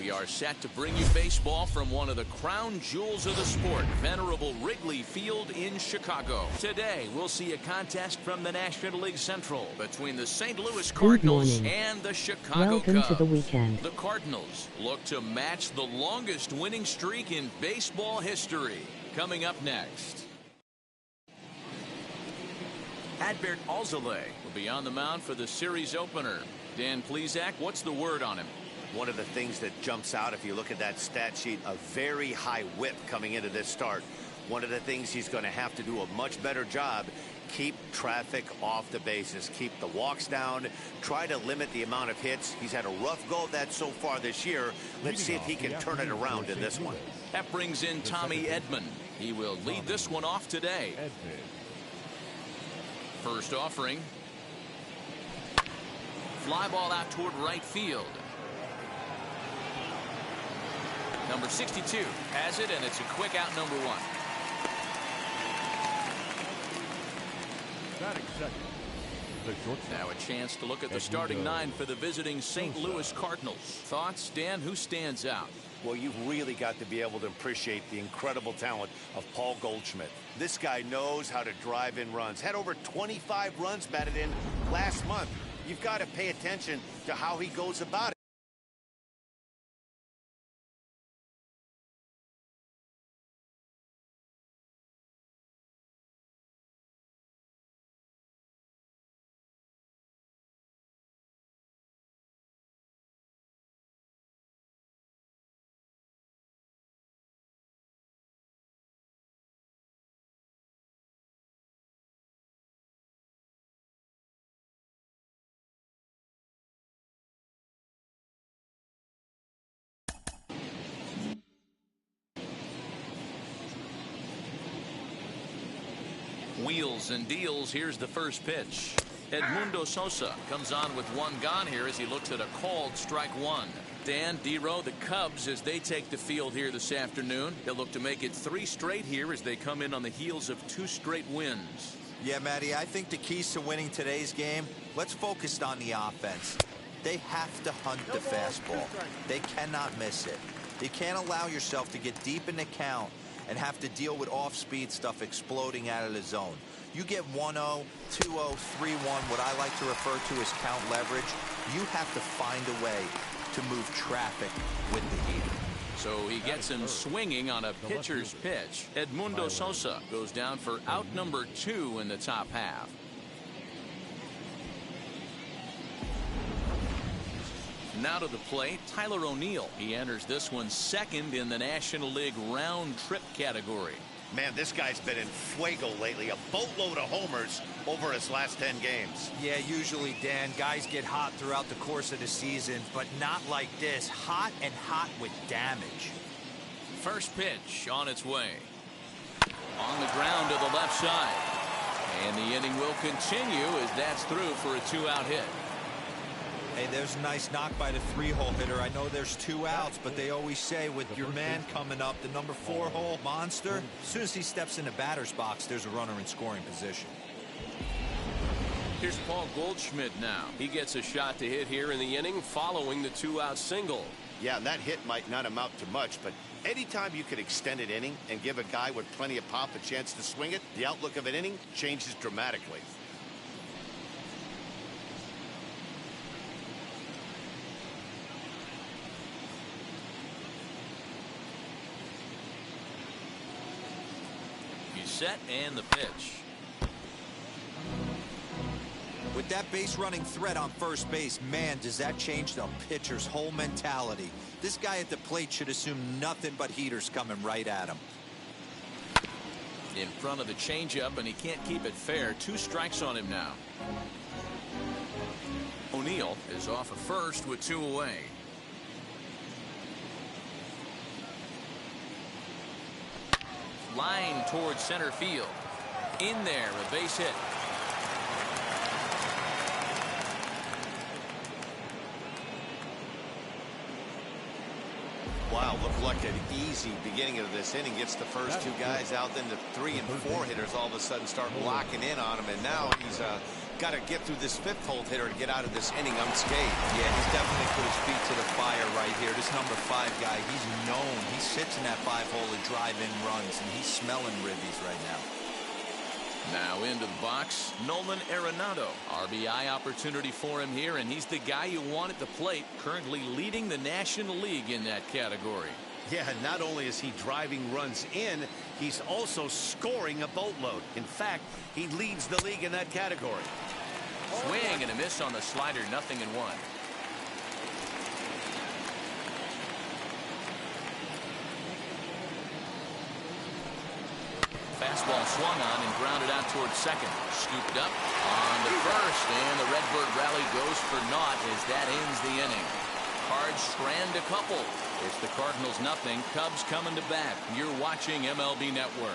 We are set to bring you baseball from one of the crown jewels of the sport, venerable Wrigley Field in Chicago. Today, we'll see a contest from the National League Central between the St. Louis Cardinals and the Chicago Cubs. Welcome to the weekend. The Cardinals look to match the longest winning streak in baseball history. Coming up next. Adbert Alzolay will be on the mound for the series opener. Dan Plesac, what's the word on him? One of the things that jumps out if you look at that stat sheet, a very high whip coming into this start. One of the things he's going to have to do a much better job, keep traffic off the bases, keep the walks down, try to limit the amount of hits. He's had a rough go of that so far this year. Let's see if he can turn it around in this one. That brings in Tommy Edman. He will lead this one off today. First offering. Fly ball out toward right field. Number 62 has it, and it's a quick out, number 1. Now a chance to look at the starting 9 for the visiting St. Louis Cardinals. Thoughts, Dan? Who stands out? Well, you've really got to be able to appreciate the incredible talent of Paul Goldschmidt. This guy knows how to drive in runs. Had over 25 runs batted in last month. You've got to pay attention to how he goes about it. Wheels and deals. Here's the first pitch. Edmundo Sosa comes on with one gone here as he looks at a called strike 1. Dan, D-Row, the Cubs, as they take the field here this afternoon, they'll look to make it 3 straight here as they come in on the heels of 2 straight wins. Yeah, Matty, I think the keys to winning today's game, let's focus on the offense. They have to hunt the fastball. They cannot miss it. You can't allow yourself to get deep in the count and have to deal with off-speed stuff exploding out of the zone. You get 1-0, 2-0, 3-1, what I like to refer to as count leverage. You have to find a way to move traffic with the heater. So he gets him swinging on a pitcher's pitch. Edmundo Sosa goes down for out number 2 in the top half. Now to the plate, Tyler O'Neill. He enters this one second in the National League round trip category. Man, this guy's been in fuego lately. A boatload of homers over his last 10 games. Yeah, usually, Dan, guys get hot throughout the course of the season, but not like this. Hot and hot with damage. First pitch on its way. On the ground to the left side. And the inning will continue as that's through for a 2-out hit. Hey, there's a nice knock by the 3-hole hitter. I know there's 2 outs, but they always say with your man coming up, the number 4-hole monster, as soon as he steps in the batter's box, there's a runner in scoring position. Here's Paul Goldschmidt now. He gets a shot to hit here in the inning following the 2-out single. Yeah, and that hit might not amount to much, but anytime you can extend an inning and give a guy with plenty of pop a chance to swing it, the outlook of an inning changes dramatically. Set and the pitch. With that base running threat on first base, man, does that change the pitcher's whole mentality. This guy at the plate should assume nothing but heaters coming right at him. In front of the changeup, and he can't keep it fair. 2 strikes on him now. O'Neill is off of first with 2 away. Line towards center field. In there, a base hit. Wow, looked like an easy beginning of this inning. Gets the first 2 guys out, then the 3 and 4 hitters all of a sudden start locking in on him, and now he's got to get through this fifth-hole hitter to get out of this inning unscathed. Yeah, he's definitely put his feet to the fire right here. This number 5 guy, he's known. He sits in that 5-hole to drive in runs, and he's smelling ribbies right now. Now into the box, Nolan Arenado. RBI opportunity for him here, and he's the guy you want at the plate, currently leading the National League in that category. Yeah, not only is he driving runs in, he's also scoring a boatload. In fact, he leads the league in that category. Swing and a miss on the slider, 0-1. Fastball swung on and grounded out towards second. Scooped up on the first, and the Redbird rally goes for naught as that ends the inning. Cards strand a couple. It's the Cardinals 0, Cubs coming to bat. You're watching MLB Network.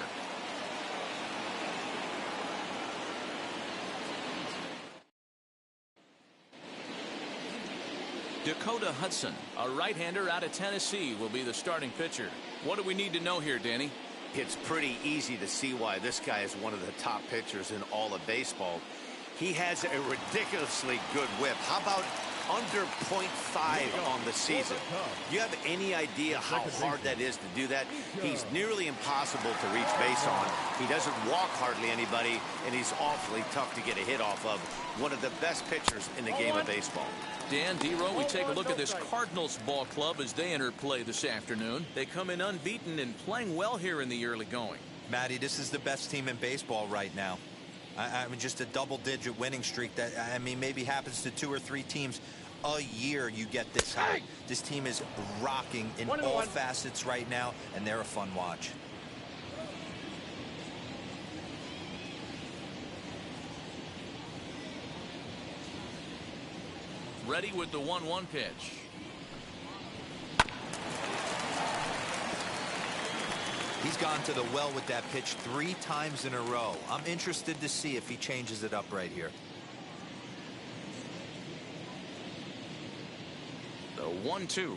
Dakota Hudson, a right-hander out of Tennessee, will be the starting pitcher. What do we need to know here, Danny? It's pretty easy to see why this guy is one of the top pitchers in all of baseball. He has a ridiculously good whip. How about under .5 on the season? Do you have any idea how hard that is to do that? He's nearly impossible to reach base on. He doesn't walk hardly anybody, and he's awfully tough to get a hit off of. One of the best pitchers in the game of baseball. Dan Dero, we take a look at this Cardinals ball club as they enter play this afternoon. They come in unbeaten and playing well here in the early going. Matty, this is the best team in baseball right now. I mean, just a double-digit winning streak that, I mean, maybe happens to 2 or 3 teams a year. You get this high. This team is rocking in all facets right now, and they're a fun watch. Ready with the 1-1 pitch. He's gone to the well with that pitch 3 times in a row. I'm interested to see if he changes it up right here. The 1-2.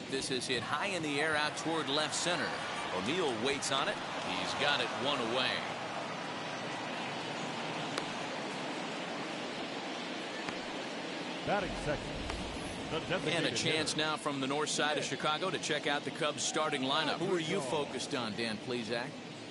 This is hit high in the air out toward left center. O'Neill waits on it. He's got it 1 away. Batting second. And a chance now from the north side of Chicago to check out the Cubs starting lineup. Who are you focused on, Dan Plesac?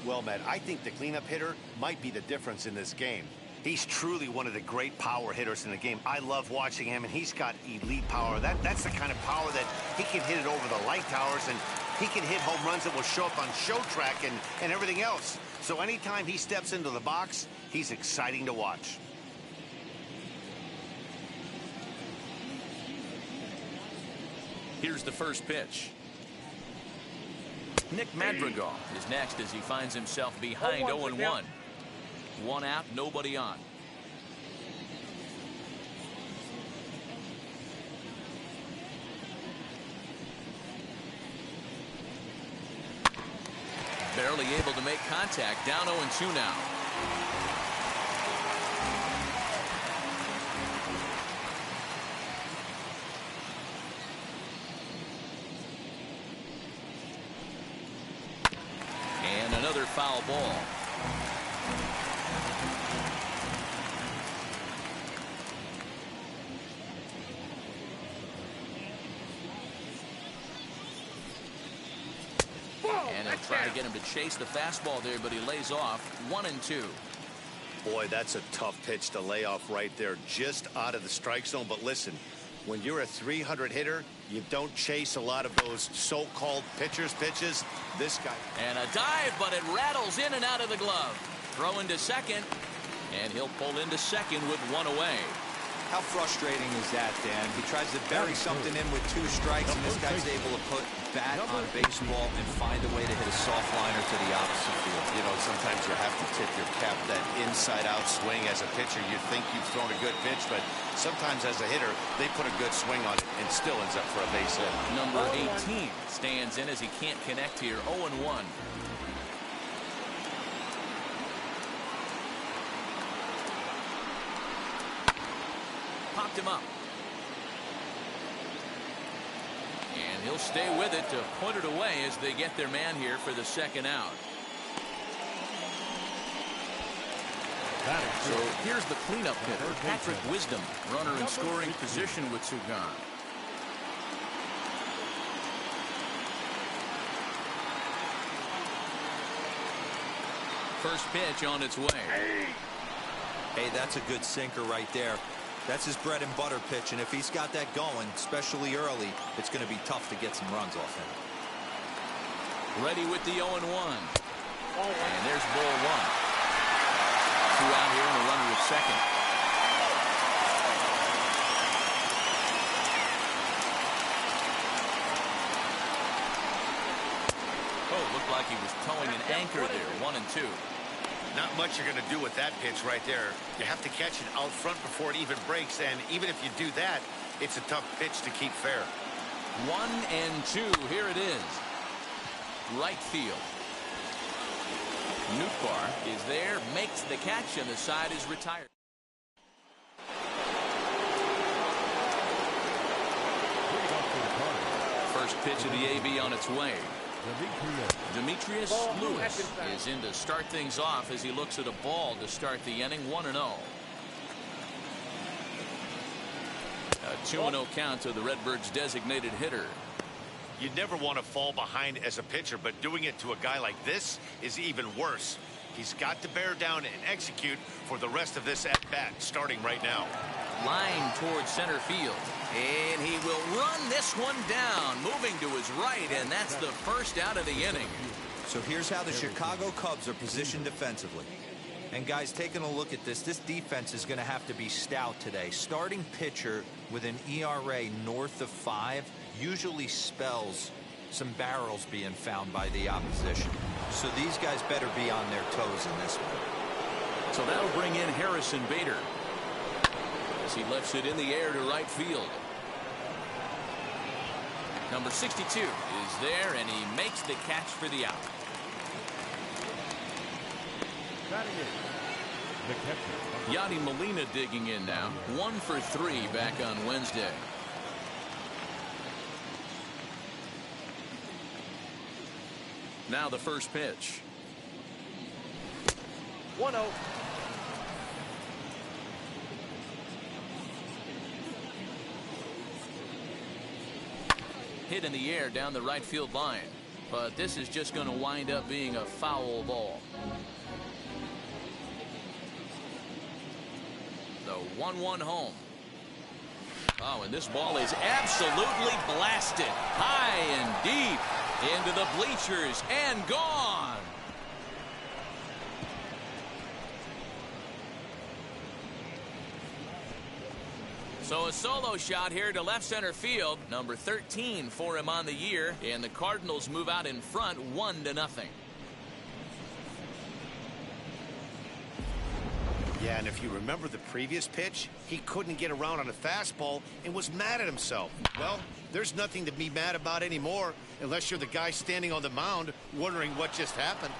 Well, Matt, I think the cleanup hitter might be the difference in this game. He's truly one of the great power hitters in the game. I love watching him, and he's got elite power. That's the kind of power that he can hit it over the light towers, and he can hit home runs that will show up on show track and everything else. So anytime he steps into the box, he's exciting to watch. Here's the first pitch. Nick Madrigal is next as he finds himself behind 0-1. 1 out, nobody on. Barely able to make contact. Down 0-2 now. And another foul ball. And he'll try to get him to chase the fastball there, but he lays off. 1-2. Boy, that's a tough pitch to lay off right there, just out of the strike zone. But listen, when you're a 300 hitter, you don't chase a lot of those so-called pitchers' pitches. This guy. And a dive, but it rattles in and out of the glove. Throw into second, and he'll pull into second with 1 away. How frustrating is that, Dan? He tries to bury something in with 2 strikes, and this guy's able to put bat on baseball and find a way to hit a soft liner to the opposite field. You know, sometimes you have to tip your cap. That inside-out swing as a pitcher, you think you've thrown a good pitch, but sometimes as a hitter, they put a good swing on it and still ends up for a base hit. Number 18 stands in as he can't connect here. 0-1. Popped him up. And he'll stay with it to put it away as they get their man here for the second out. So here's the cleanup hitter, Patrick Wisdom, runner in scoring position with 2 gone. First pitch on its way. Hey, that's a good sinker right there. That's his bread and butter pitch, and if he's got that going, especially early, it's going to be tough to get some runs off him. Ready with the 0-1. And there's ball 1. 2 out here and a runner at second. Oh, looked like he was towing an anchor there. 1-2. Not much you're going to do with that pitch right there. You have to catch it out front before it even breaks, and even if you do that, it's a tough pitch to keep fair. 1-2. Here it is. Right field. Nootbaar is there, makes the catch, and the side is retired. First pitch of the AB on its way. Demetrius Lewis is in to start things off as he looks at a ball to start the inning. 1-0. A 2-0 count to the Redbirds' designated hitter. You never want to fall behind as a pitcher, but doing it to a guy like this is even worse. He's got to bear down and execute for the rest of this at-bat, starting right now. Line towards center field. And he will run this one down, moving to his right, and that's the first out of the inning. So here's how the Chicago Cubs are positioned defensively. And guys, taking a look at this defense is going to have to be stout today. Starting pitcher with an ERA north of 5 usually spells some barrels being found by the opposition. So these guys better be on their toes in this one. So that'll bring in Harrison Bader as he lifts it in the air to right field. Number 62 is there, and he makes the catch for the out. Yadi Molina digging in now. 1 for 3 back on Wednesday. Now the first pitch. 1-0. Hit in the air down the right field line, but this is just going to wind up being a foul ball. The 1-1 home. Oh, and this ball is absolutely blasted high and deep into the bleachers and gone. So a solo shot here to left center field. Number 13 for him on the year, and the Cardinals move out in front 1-0. Yeah, and if you remember the previous pitch, he couldn't get around on a fastball and was mad at himself. Well, there's nothing to be mad about anymore unless you're the guy standing on the mound wondering what just happened.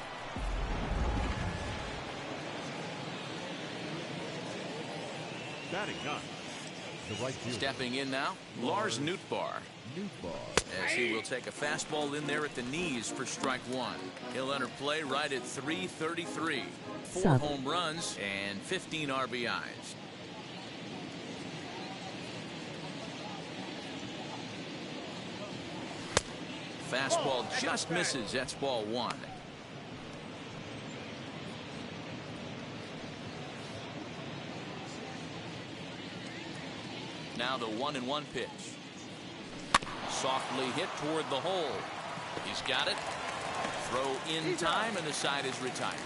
Batting ninth. The right fielder. Stepping in now, Lars Nootbaar. As he will take a fastball in there at the knees for strike 1. He'll enter play right at 333. 4 home runs and 15 RBIs. Fastball just misses. That's ball 1. Now the 1-1 pitch. Softly hit toward the hole. He's got it. Throw in time, and the side is retired.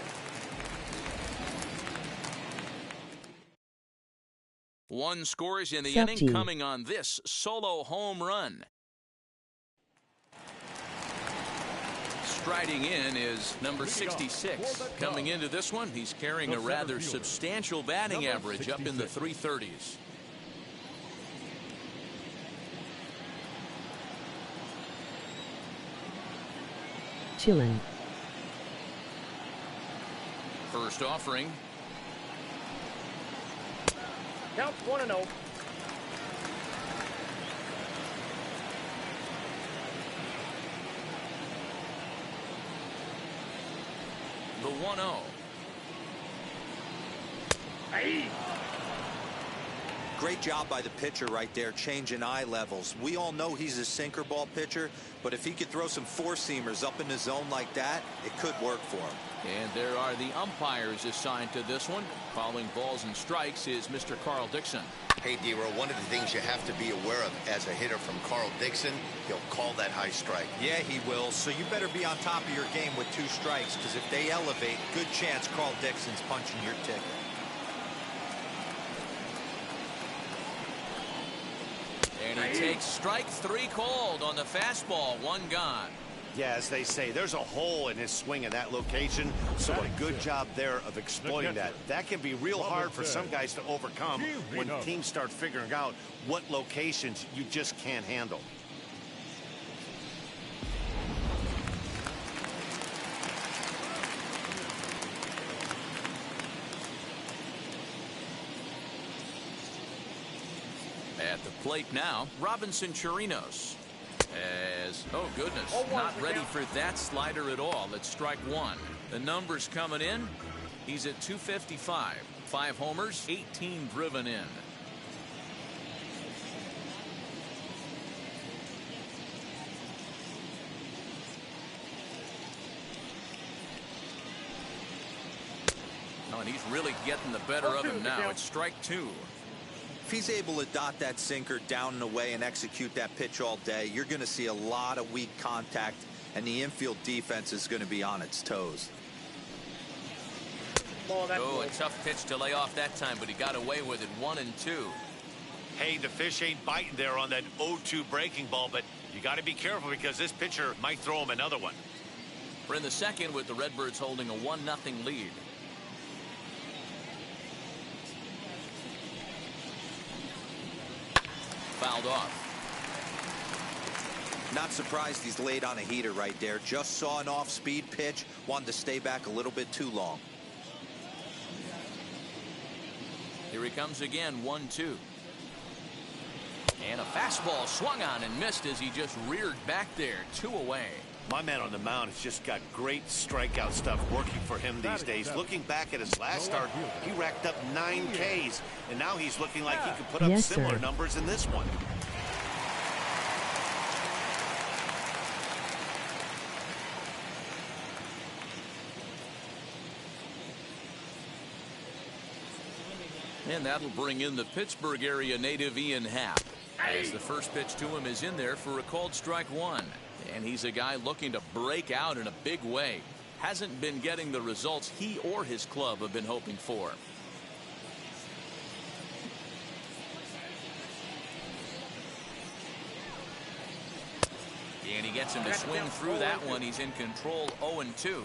One scores in the inning coming on this solo home run. Striding in is number 66. Coming into this one, he's carrying a rather substantial batting average up in the 330s. Chillin. First offering. Count 1-0. The 1-0. Hey. Great job by the pitcher right there, changing eye levels. We all know he's a sinker ball pitcher, but if he could throw some four-seamers up in the zone like that, it could work for him. And there are the umpires assigned to this one. Following balls and strikes is Mr. Carl Dixon. Hey, D-Row, one of the things you have to be aware of as a hitter from Carl Dixon, he'll call that high strike. Yeah, he will. So you better be on top of your game with 2 strikes, because if they elevate, good chance Carl Dixon's punching your ticket. And he takes strike 3 called on the fastball. 1 gone. Yeah, as they say, there's a hole in his swing in that location, so a good job there of exploiting that. That can be real hard for some guys to overcome when teams start figuring out what locations you just can't handle. At the plate now, Robinson Chirinos. As, oh goodness, not ready for that slider at all. It's strike 1. The numbers coming in. He's at 255. 5 homers, 18 driven in. Oh, and he's really getting the better of him now. It's strike 2. If he's able to dot that sinker down and away and execute that pitch all day, you're going to see a lot of weak contact, and the infield defense is going to be on its toes. Oh, a tough pitch to lay off that time, but he got away with it. 1-2. Hey, the fish ain't biting there on that 0-2 breaking ball, but you got to be careful because this pitcher might throw him another one. We're in the second with the Redbirds holding a 1-0 lead. Fouled off. Not surprised he's laid on a heater right there. Just saw an off-speed pitch, wanted to stay back a little bit too long. Here he comes again, 1-2. And a fastball swung on and missed as he just reared back there. 2 away. My man on the mound has just got great strikeout stuff working for him these days. Looking back at his last start, he racked up 9 Ks, and now he's looking like he could put up similar numbers in this one. And that'll bring in the Pittsburgh area native Ian Happ, as the first pitch to him is in there for a called strike 1. And he's a guy looking to break out in a big way. Hasn't been getting the results he or his club have been hoping for. And he gets him to swing through that one. He's in control. 0-2.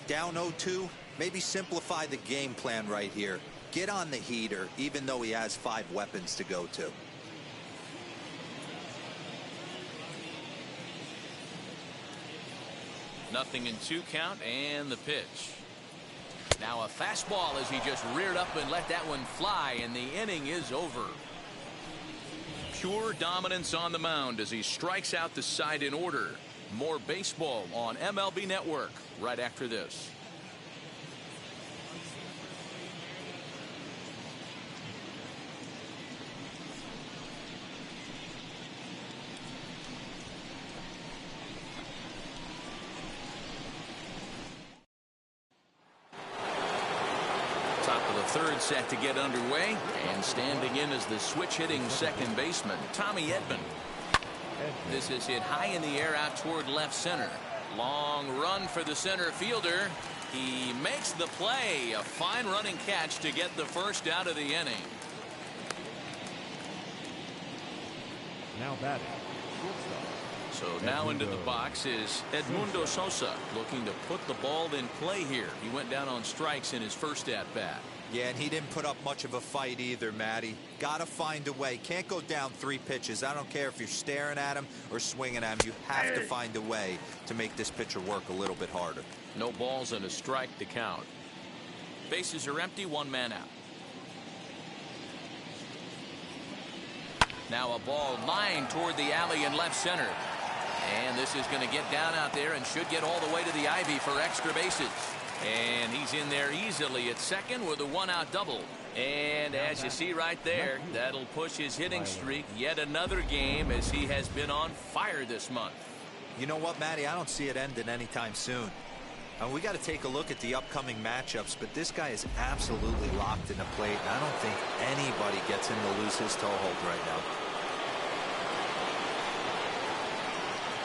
Down 0-2. Maybe simplify the game plan right here. Get on the heater, even though he has 5 weapons to go to. Nothing in 2 count, and the pitch. Now a fastball as he just reared up and let that one fly, and the inning is over. Pure dominance on the mound as he strikes out the side in order. More baseball on MLB Network right after this. Third set to get underway, and standing in is the switch-hitting second baseman, Tommy Edman. This is hit high in the air out toward left center. Long run for the center fielder. He makes the play. A fine running catch to get the first out of the inning. Now batting, shortstop. So now into the box is Edmundo Sosa, looking to put the ball in play here. He went down on strikes in his first at-bat. Yeah, and he didn't put up much of a fight either, Matty. Gotta find a way. Can't go down 3 pitches. I don't care if you're staring at him or swinging at him. You have to find a way to make this pitcher work a little bit harder. No balls and a strike to count. Bases are empty, 1 man out. Now a ball lined toward the alley in left center. And this is going to get down out there and should get all the way to the ivy for extra bases. And he's in there easily at second with a 1-out double. And as you see right there, that'll push his hitting streak yet another game, as he has been on fire this month. You know what, Matty? I don't see it ending anytime soon. We got to take a look at the upcoming matchups, but this guy is absolutely locked in the plate. I don't think anybody gets him to lose his toehold right now.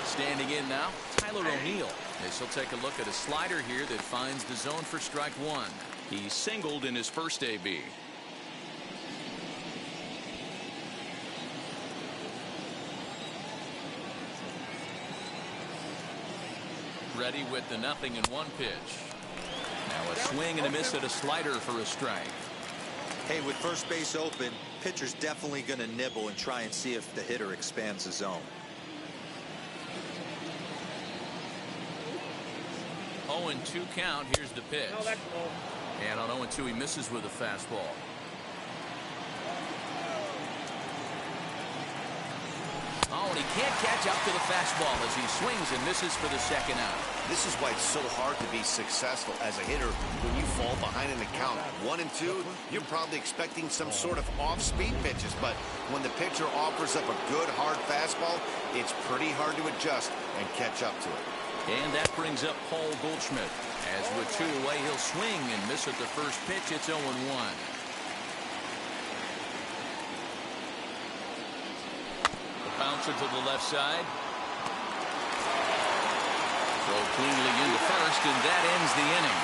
Standing in now, Tyler O'Neill. As he'll take a look at a slider here that finds the zone for strike 1. He singled in his first AB. Ready with the 0-1 pitch. Now a swing and a miss at a slider for a strike. Hey, with first base open, pitcher's definitely going to nibble and try and see if the hitter expands the zone. 0-2 count. Here's the pitch. And on 0-2 he misses with a fastball. Oh, and he can't catch up to the fastball as he swings and misses for the second out. This is why it's so hard to be successful as a hitter when you fall behind in the count 1-2. You're probably expecting some sort of off-speed pitches, but when the pitcher offers up a good hard fastball, it's pretty hard to adjust and catch up to it. And that brings up Paul Goldschmidt. As with 2 away, he'll swing and miss at the first pitch. It's 0-1. Bouncer to the left side. Throw cleanly into first, and that ends the inning.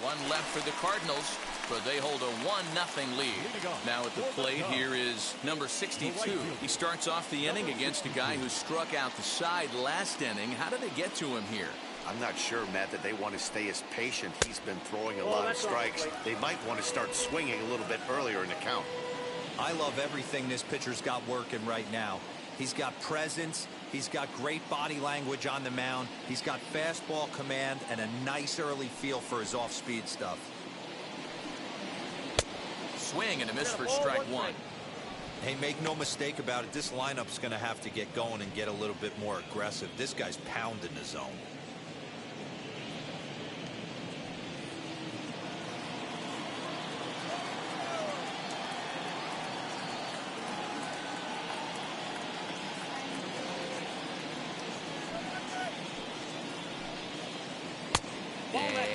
1 left for the Cardinals, but they hold a 1-0 lead. Now at the plate here is number 62. He starts off the inning against a guy who struck out the side last inning. How did they get to him here? I'm not sure, Matt, that they want to stay as patient. He's been throwing a lot of strikes. They might want to start swinging a little bit earlier in the count. I love everything this pitcher's got working right now. He's got presence. He's got great body language on the mound. He's got fastball command and a nice early feel for his off-speed stuff. Swing and a miss for strike 1. Hey, make no mistake about it. This lineup's going to have to get going and get a little bit more aggressive. This guy's pounding the zone.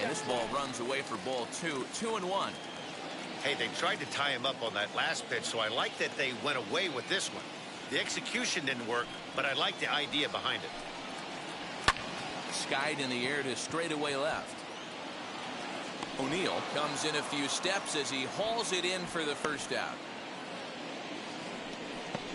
And this ball runs away for ball 2. 2-1. Hey, they tried to tie him up on that last pitch, so I like that they went away with this one. The execution didn't work, but I like the idea behind it. Skied in the air to straightaway left. O'Neill comes in a few steps as he hauls it in for the first out.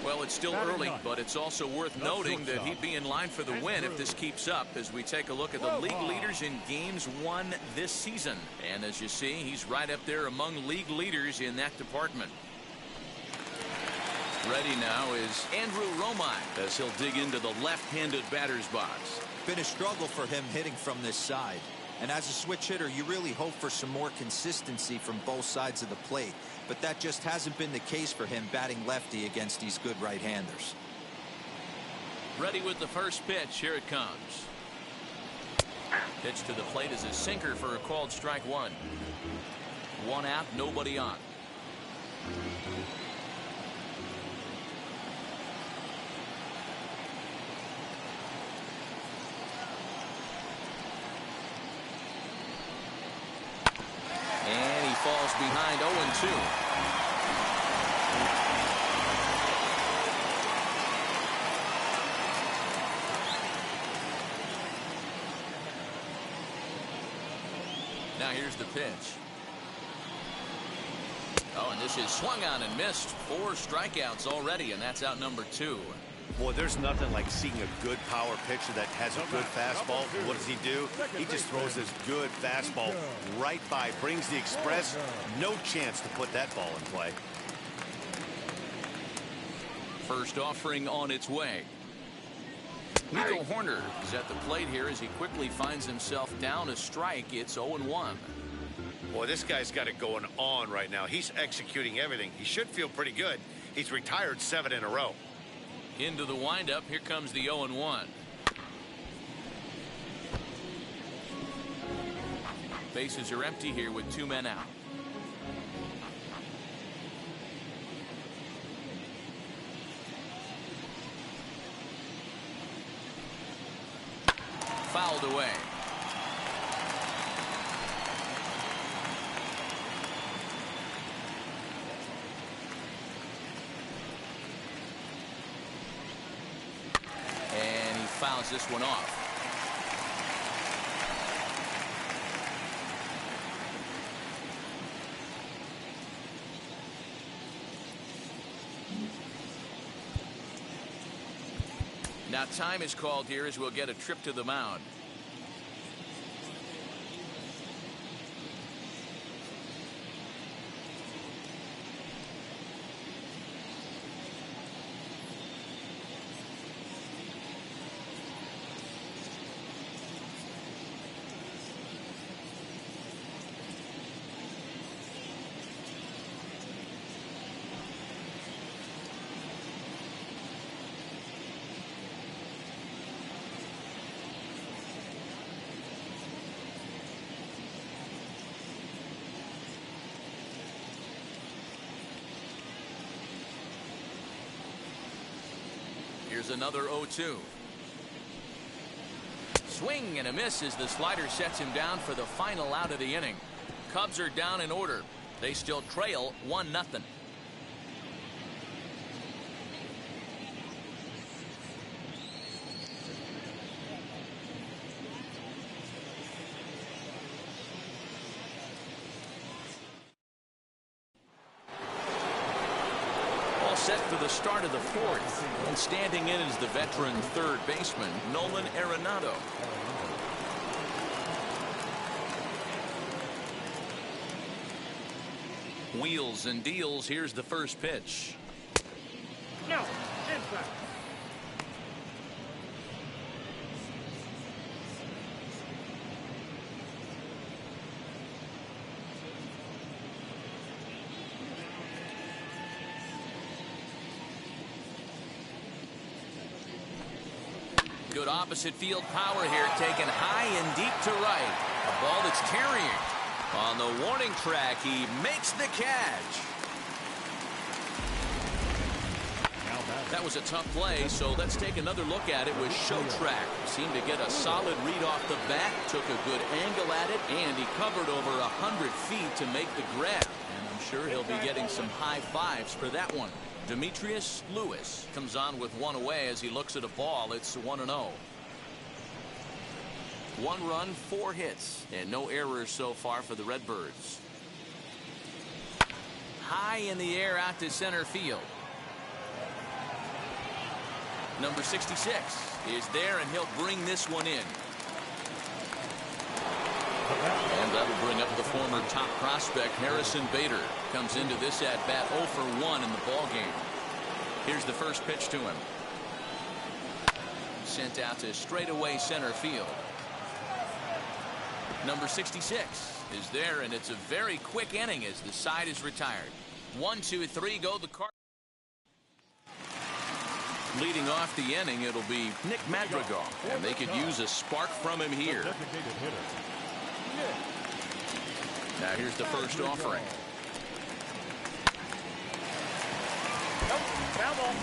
Well, it's still early, but it's also worth noting that he'd be in line for the win if this keeps up, as we take a look at the league leaders in games won this season. And as you see, he's right up there among league leaders in that department. Ready now is Andrew Romine as he'll dig into the left-handed batter's box. Been a struggle for him hitting from this side. And as a switch hitter, you really hope for some more consistency from both sides of the plate. But that just hasn't been the case for him batting lefty against these good right-handers. Ready with the first pitch. Here it comes. Pitch to the plate is a sinker for a called strike 1. 1 out, nobody on. And he falls behind 0-2. Now here's the pitch. Oh, and this is swung on and missed. 4 strikeouts already, and that's out number 2. Boy, there's nothing like seeing a good power pitcher that has a good fastball. What does he do? He just throws this good fastball right by, brings the express. No chance to put that ball in play. First offering on its way. Nico Horner is at the plate here as he quickly finds himself down a strike. It's 0-1. Boy, this guy's got it going on right now. He's executing everything. He should feel pretty good. He's retired 7 in a row. Into the windup. Here comes the 0-1. Bases are empty here with 2 men out. Fouled away. And he fouls this one off. Now time is called here as we'll get a trip to the mound. Here's another 0-2. Swing and a miss as the slider sets him down for the final out of the inning. Cubs are down in order. They still trail 1-0. Set for the start of the 4th, and standing in is the veteran third baseman Nolan Arenado. Wheels and deals. Here's the first pitch. No, inside. Good opposite field power here, taken high and deep to right. A ball that's carrying. On the warning track, he makes the catch. That was a tough play, so let's take another look at it with Show Track. Seemed to get a solid read off the bat, took a good angle at it, and he covered over 100 feet to make the grab. And I'm sure he'll be getting some high fives for that one. Demetrius Lewis comes on with 1 away as he looks at a ball. It's 1-0. 1 run, 4 hits, and no errors so far for the Redbirds. High in the air out to center field. Number 66 is there, and he'll bring this one in. And that'll bring up the former top prospect Harrison Bader. Comes into this at bat 0 for 1 in the ball game. Here's the first pitch to him. Sent out to straightaway center field. Number 66 is there, and it's a very quick inning as the side is retired. 1, 2, 3 go the Cardinals. Leading off the inning, it'll be Nick Madrigal, and they could use a spark from him here. Now here's the first offering. Nope, foul ball.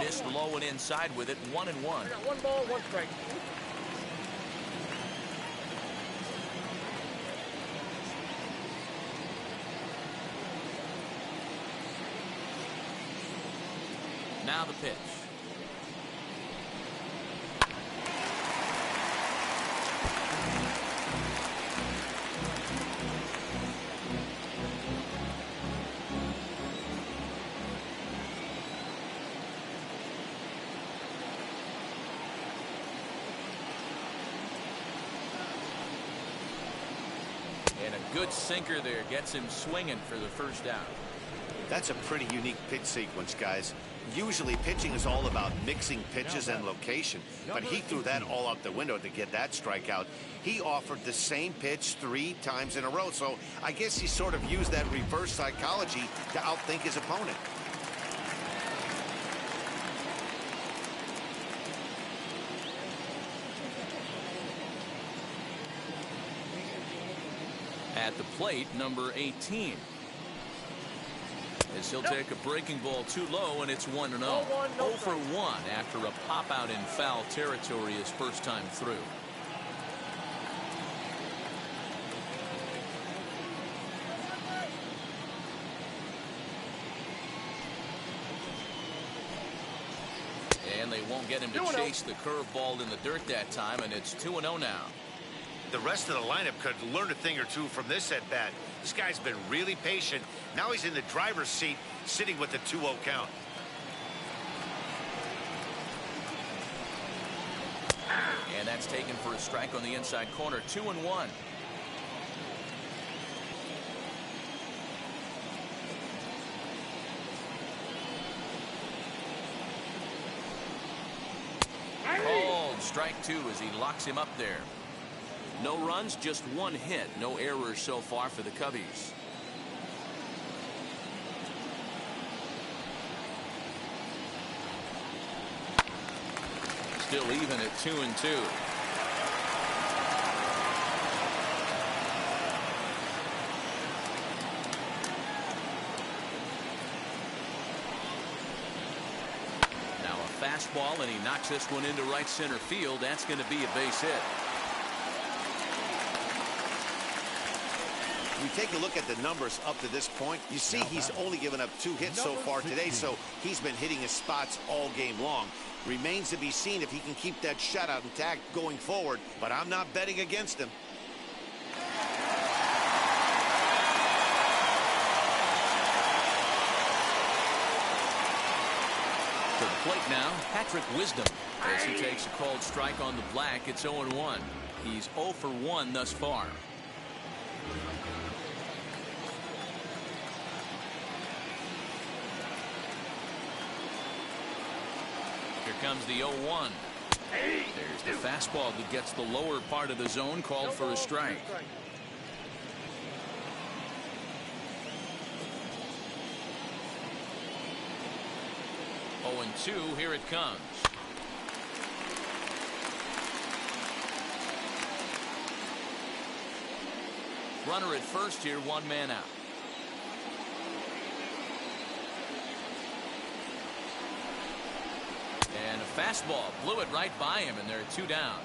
Missed low and inside with it. 1-1. I got 1 ball, 1 strike. Now the pitch. And a good sinker there gets him swinging for the first out. That's a pretty unique pitch sequence, guys. Usually pitching is all about mixing pitches and location, but he threw that all out the window to get that strikeout. He offered the same pitch 3 times in a row, so I guess he sort of used that reverse psychology to outthink his opponent. At the plate, number 18. As he'll take a breaking ball too low, and it's 1-0. 0 for 1 after a pop out in foul territory his first time through. And they won't get him to chase the curveball in the dirt that time, and it's 2-0 now. The rest of the lineup could learn a thing or two from this at bat. This guy's been really patient. Now he's in the driver's seat, sitting with the 2-0 count. And that's taken for a strike on the inside corner. 2-1. Called strike 2 as he locks him up there. No runs, just 1 hit. No errors so far for the Cubbies. Still even at 2-2. Now a fastball, and he knocks this one into right center field. That's going to be a base hit. We take a look at the numbers up to this point. You see he's only given up 2 hits so far today, so he's been hitting his spots all game long. Remains to be seen if he can keep that shutout intact going forward, but I'm not betting against him. To the plate now, Patrick Wisdom. As he takes a called strike on the black, it's 0-1. He's 0 for 1 thus far. Here comes the 0-1. There's the fastball that gets the lower part of the zone, called for a strike. Oh, and 2, here it comes. Runner at first here, 1 man out. And a fastball blew it right by him, and there are 2 down.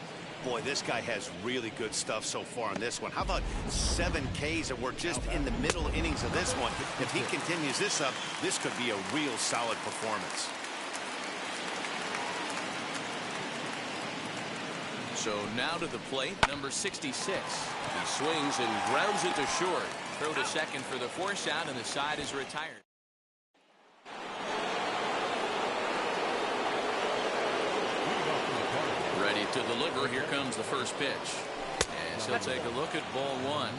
Boy, this guy has really good stuff so far on this one. How about 7 Ks, and we're just in the middle innings of this one. If he continues this up, this could be a real solid performance. So now to the plate, number 66. He swings and grounds it to short. Throw to second for the force out, and the side is retired. Ready to deliver. Here comes the first pitch. And he'll take a look at ball 1.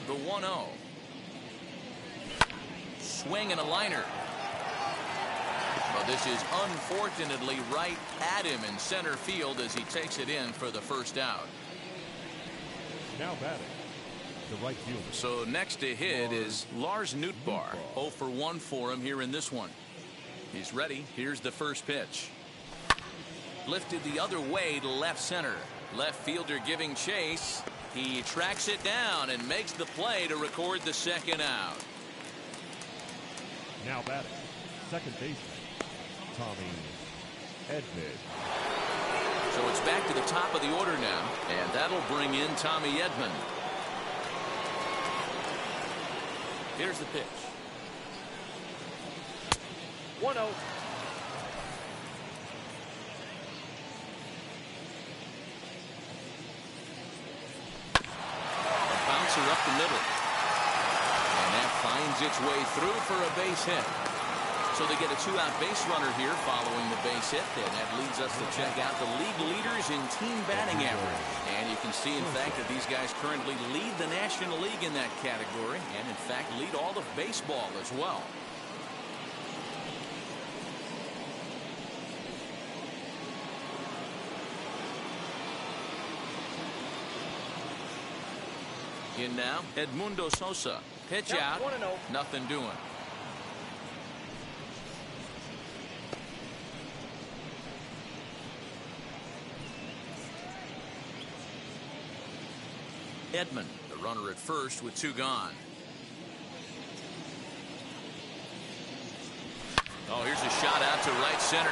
The 1-0. Swing and a liner. Well, this is unfortunately right at him in center field as he takes it in for the first out. Now batting, the right fielder. So next to hit is Lars Nootbaar. 0 for 1 for him here in this one. He's ready. Here's the first pitch. Lifted the other way to left center. Left fielder giving chase. He tracks it down and makes the play to record the second out. Now batting, second baseman, Tommy Edman. So it's back to the top of the order now, and that'll bring in Tommy Edman. Here's the pitch. 1-0. Bouncer up the middle. Finds its way through for a base hit. So they get a two-out base runner here following the base hit, and that leads us to check out the league leaders in team batting average. And you can see, in fact, that these guys currently lead the National League in that category, and in fact lead all of baseball as well. In now, Edmundo Sosa. Pitch out. 1-0. Nothing doing. Edman, the runner at first with two gone. Oh, here's a shot out to right center.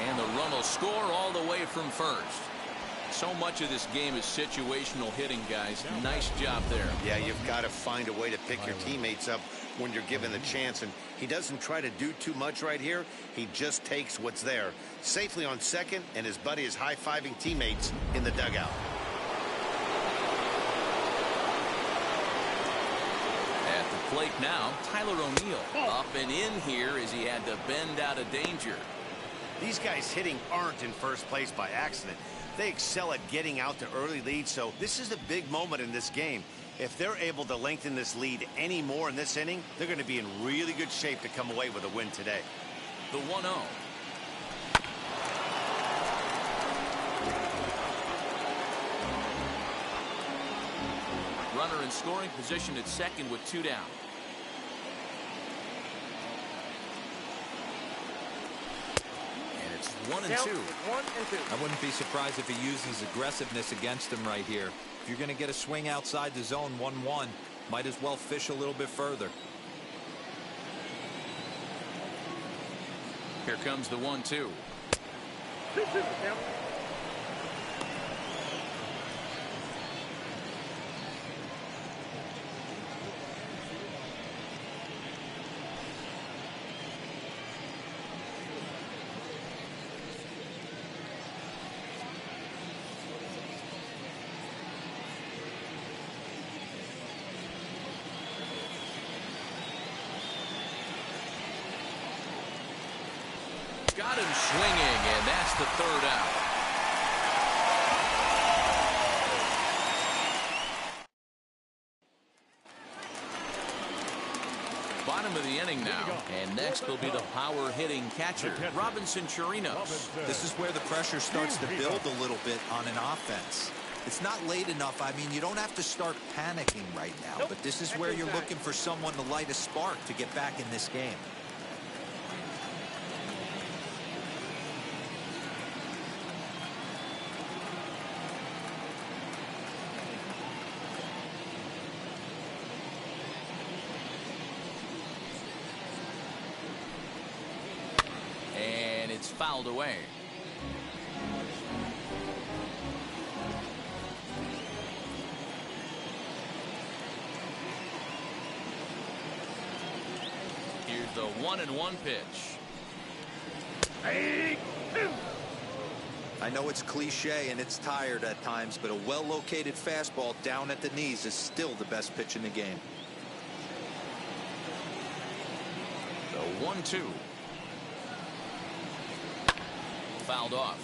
And the run will score all the way from first. So much of this game is situational hitting, guys. Nice job there. Yeah, you've got to find a way to pick your teammates up when you're given the chance, and he doesn't try to do too much right here. He just takes what's there. Safely on second, and his buddy is high-fiving teammates in the dugout. At the plate now, Tyler O'Neill. Up and in here as he had to bend out of danger. These guys hitting aren't in first place by accident. They excel at getting out to early leads, so this is a big moment in this game. If they're able to lengthen this lead any more in this inning, they're going to be in really good shape to come away with a win today. The 1-0. Runner in scoring position at second with two down. And it's 1-2. 1-2. I wouldn't be surprised if he uses aggressiveness against him right here. If you're going to get a swing outside the zone 1-1, might as well fish a little bit further. Here comes the 1-2. 2-2 now. Got him swinging, and that's the third out. Bottom of the inning now, and next will be the power hitting catcher, Robinson Chirinos. This is where the pressure starts to build a little bit on an offense. It's not late enough. I mean, you don't have to start panicking right now, but this is where you're looking for someone to light a spark to get back in this game. Fouled away. Here's the 1-1 pitch. I know it's cliche and it's tired at times, but a well-located fastball down at the knees is still the best pitch in the game. The 1-2. Fouled off.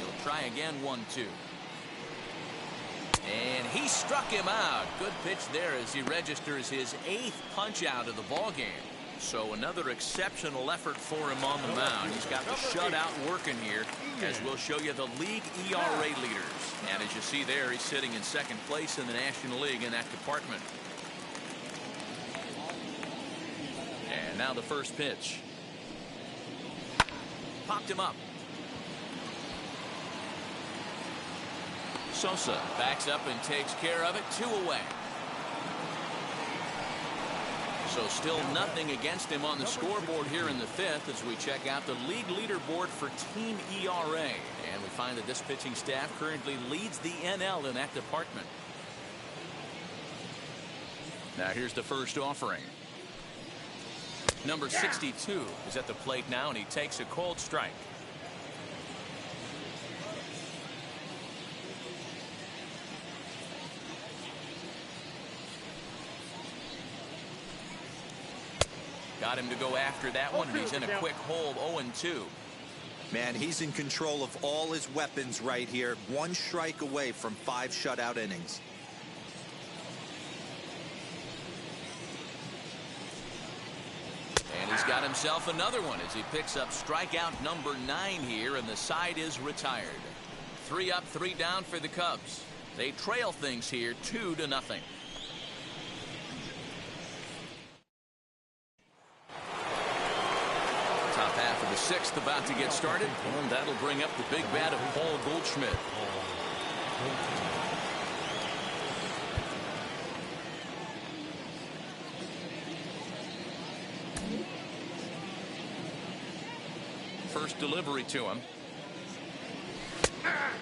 He'll try again, 1-2. And he struck him out. Good pitch there as he registers his 8th punch out of the ball game. So another exceptional effort for him on the mound. He's got the shutout working here, as we'll show you the league ERA leaders. And as you see there, he's sitting in second place in the National League in that department. And now the first pitch. Popped him up. Sosa backs up and takes care of it. 2 away. So still nothing against him on the scoreboard here in the fifth as we check out the league leaderboard for team ERA. And we find that this pitching staff currently leads the NL in that department. Now here's the first offering. Number 62 is at the plate now, and he takes a cold strike. Got him to go after that one, and he's in a quick hold, 0-2. Man, he's in control of all his weapons right here. One strike away from 5 shutout innings. And he's got himself another one as he picks up strikeout number 9 here, and the side is retired. 3 up, 3 down for the Cubs. They trail things here 2-0. Top half of the sixth about to get started, and that'll bring up the big bat of Paul Goldschmidt. First delivery to him.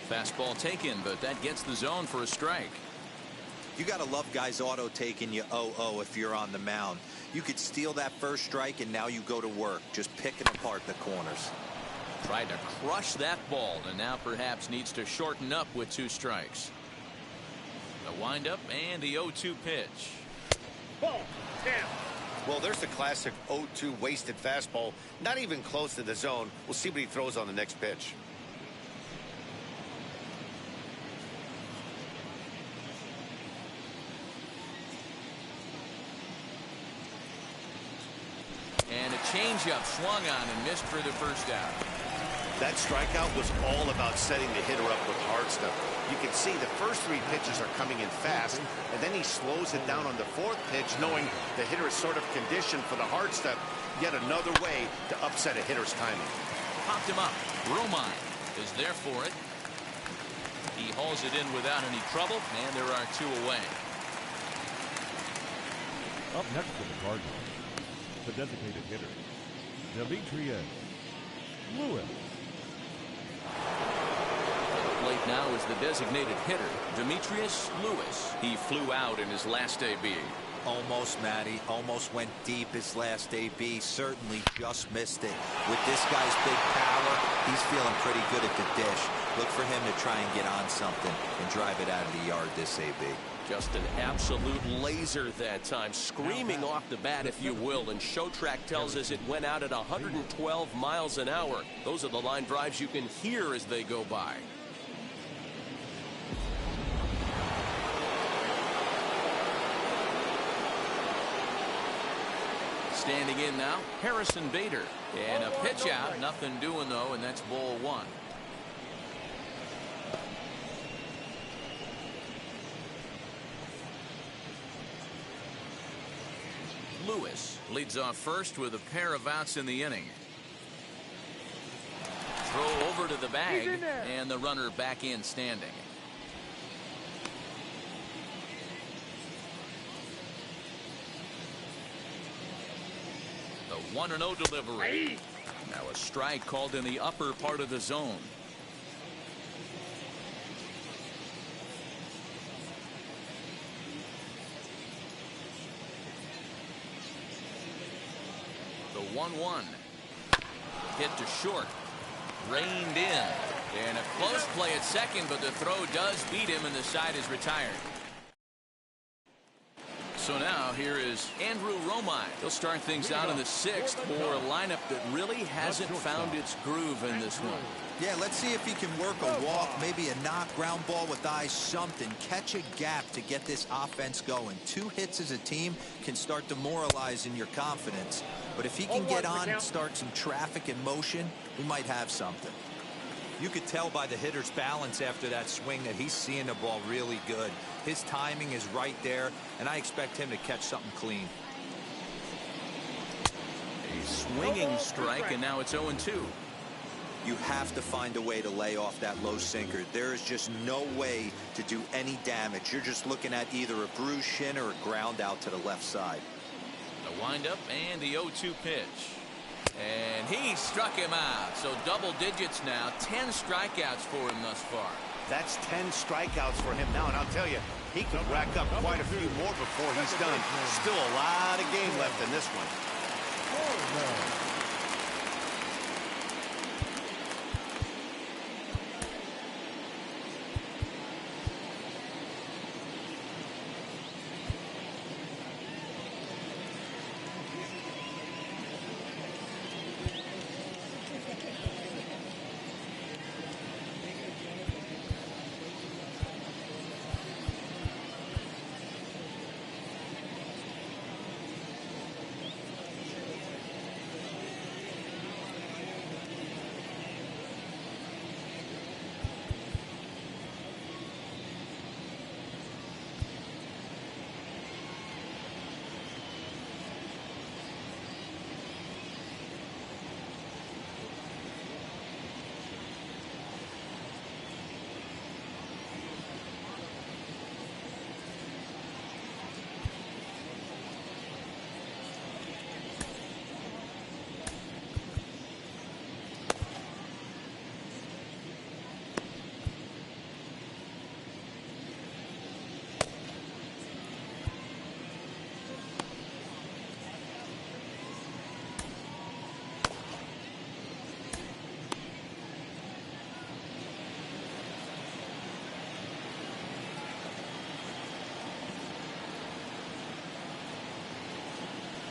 Fastball taken, but that gets the zone for a strike. You got to love guys auto taking you 0-0 if you're on the mound. You could steal that first strike, and now you go to work, just picking apart the corners. Tried to crush that ball, and now perhaps needs to shorten up with 2 strikes. The windup and the 0-2 pitch. Ball, down. Well, there's the classic 0-2 wasted fastball. Not even close to the zone. We'll see what he throws on the next pitch. And a changeup swung on and missed for the first out. That strikeout was all about setting the hitter up with hard stuff. You can see the first 3 pitches are coming in fast, and then he slows it down on the 4th pitch, knowing the hitter is sort of conditioned for the hard stuff. Yet another way to upset a hitter's timing. Popped him up. Romine is there for it. He hauls it in without any trouble, and there are 2 away. Up next for the Cardinals, the designated hitter, Demetrius Lewis. Plate now is the designated hitter, Demetrius Lewis. He flew out in his last AB. Almost, Matty. Almost went deep his last AB. Certainly just missed it. With this guy's big power, he's feeling pretty good at the dish. Look for him to try and get on something and drive it out of the yard this AB. Just an absolute laser that time, screaming off the bat, if you will, and Showtrack tells us it went out at 112 miles an hour. Those are the line drives you can hear as they go by. Standing in now, Harrison Bader. And a pitch out, nothing doing though, and that's ball 1. Lewis leads off first with a pair of outs in the inning. Throw over to the bag, and the runner back in standing. The 1-0 delivery. Now a strike called in the upper part of the zone. The 1-1. Hit to short. Reined in. And a close play at second, but the throw does beat him, and the side is retired. So now here is Andrew Romine. He'll start things out in the 6th for a lineup that really hasn't found its groove in this one. Yeah, let's see if he can work a walk, maybe a knock, ground ball with eyes, something. Catch a gap to get this offense going. 2 hits as a team can start demoralizing your confidence. But if he can get on and start some traffic in motion, we might have something. You could tell by the hitter's balance after that swing that he's seeing the ball really good. His timing is right there, and I expect him to catch something clean. A swinging strike, and now it's 0-2. You have to find a way to lay off that low sinker. There is just no way to do any damage. You're just looking at either a bruised shin or a ground out to the left side. The windup and the 0-2 pitch. And he struck him out. So double digits now. 10 strikeouts for him thus far. That's 10 strikeouts for him now. And I'll tell you, he could rack up quite a few more before he's done. Still a lot of game left in this one.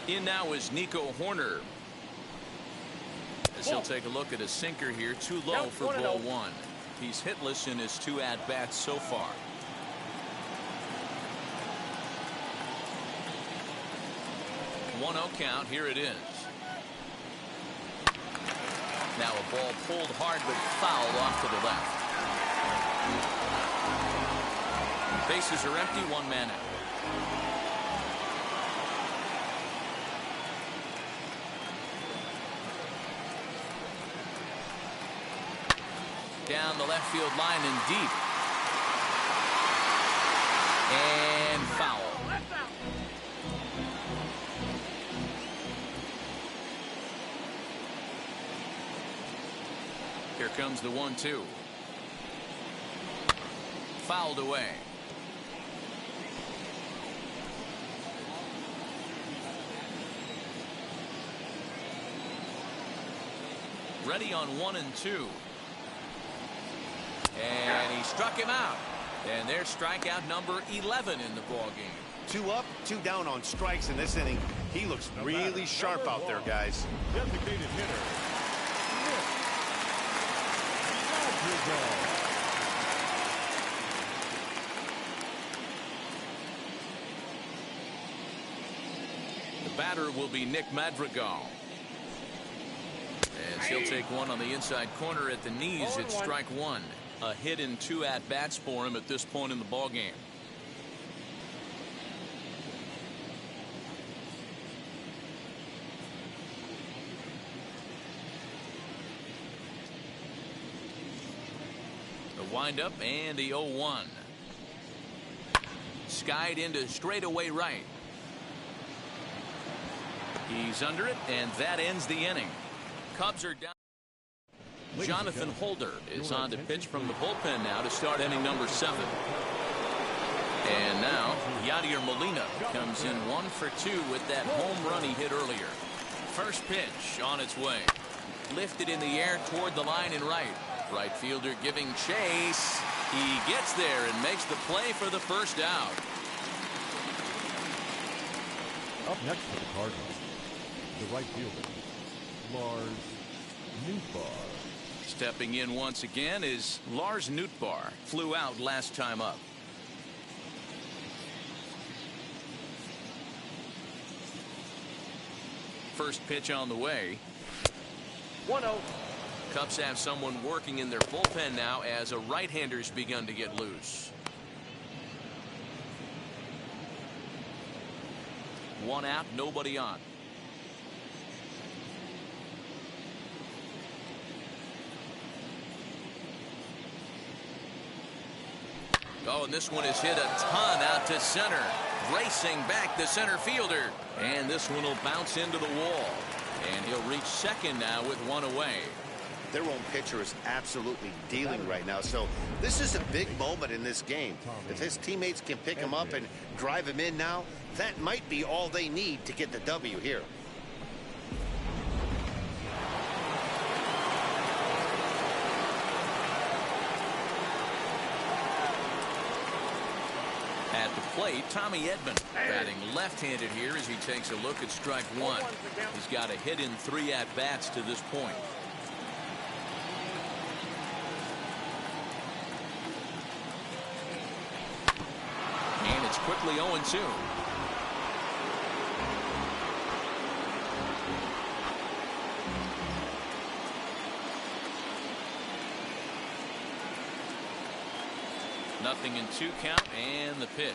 In now is Nico Horner. As he'll take a look at a sinker here. Too low for ball one. He's hitless in his 2 at-bats so far. One 0 count. Here it is. Now a ball pulled hard but fouled off to the left. Bases are empty. 1 man out. Down the left field line and deep. And foul. Here comes the 1-2. Fouled away. Ready on 1 and 2. And he struck him out. And there's strikeout number 11 in the ball game. 2 up, 2 down on strikes in this inning. He looks really sharp out there, guys. Designated hitter. The batter will be Nick Madrigal. As he'll take one on the inside corner at the knees. It's strike 1. A hit in 2 at-bats for him at this point in the ball game. The windup and the 0-1. Skied into straightaway right. He's under it, and that ends the inning. Cubs are down. Jonathan Holder is on to pitch from the bullpen now to start inning number 7. And now Yadier Molina comes in 1 for 2 with that home run he hit earlier. First pitch on its way. Lifted in the air toward the line and right. Right fielder giving chase. He gets there and makes the play for the first out. Up next for the Cardinals, the right fielder, Lars Nootbaar. Stepping in once again is Lars Nootbaar. Flew out last time up. First pitch on the way. 1-0. Cubs have someone working in their bullpen now as a right-hander's begun to get loose. 1 out, nobody on. Oh, and this one is hit a ton out to center. Racing back the center fielder. And this one will bounce into the wall. And he'll reach second now with one away. Their own pitcher is absolutely dealing right now. So this is a big moment in this game. If his teammates can pick him up and drive him in now, that might be all they need to get the W here. At the plate, Tommy Edman batting left-handed here as he takes a look at strike one. He's got a hit in 3 at-bats to this point. And it's quickly 0-2. Nothing in 2 count, and the pitch.